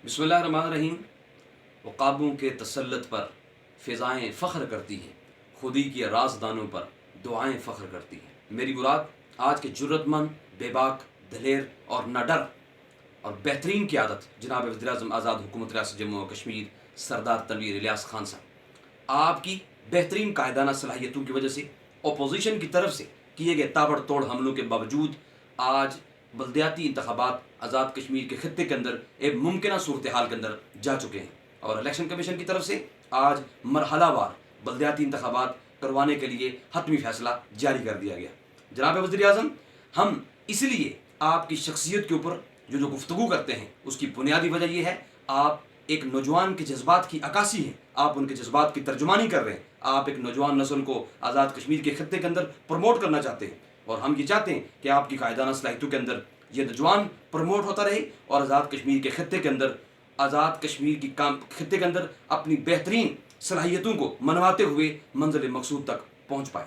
بسم اللہ الرحمن الرحیم۔ عقابوں کے تسلط پر فضائیں فخر کرتی ہیں، خودی کے رازدانوں پر دعائیں فخر کرتی ہیں۔ میری مراد آج کے جرت مند، بے باک، دلیر اور ناڈر اور بہترین قیادت جناب وزیر اعظم آزاد حکومت ریاست جموں و کشمیر سردار تنویر الیاس خان صاحب، آپ کی بہترین قائدانہ صلاحیتوں کی وجہ سے اپوزیشن کی طرف سے کیے گئے تابڑ توڑ حملوں کے باوجود آج بلدیاتی انتخابات آزاد کشمیر کے خطے کے اندر ایک ممکنہ صورتحال کے اندر جا چکے ہیں، اور الیکشن کمیشن کی طرف سے آج مرحلہ وار بلدیاتی انتخابات کروانے کے لیے حتمی فیصلہ جاری کر دیا گیا۔ جناب وزیر اعظم، ہم اس لیے آپ کی شخصیت کے اوپر جو گفتگو کرتے ہیں اس کی بنیادی وجہ یہ ہے، آپ ایک نوجوان کے جذبات کی عکاسی ہیں، آپ ان کے جذبات کی ترجمانی کر رہے ہیں، آپ ایک نوجوان نسل کو آزاد کشمیر کے خطے کے اندر پروموٹ کرنا چاہتے ہیں، اور ہم یہ چاہتے ہیں کہ آپ کی قائدانہ صلاحیتوں کے اندر یہ نوجوان پروموٹ ہوتا رہے اور آزاد کشمیر کے خطے کے اندر خطے کے اندر اپنی بہترین صلاحیتوں کو منواتے ہوئے منزل مقصود تک پہنچ پائے۔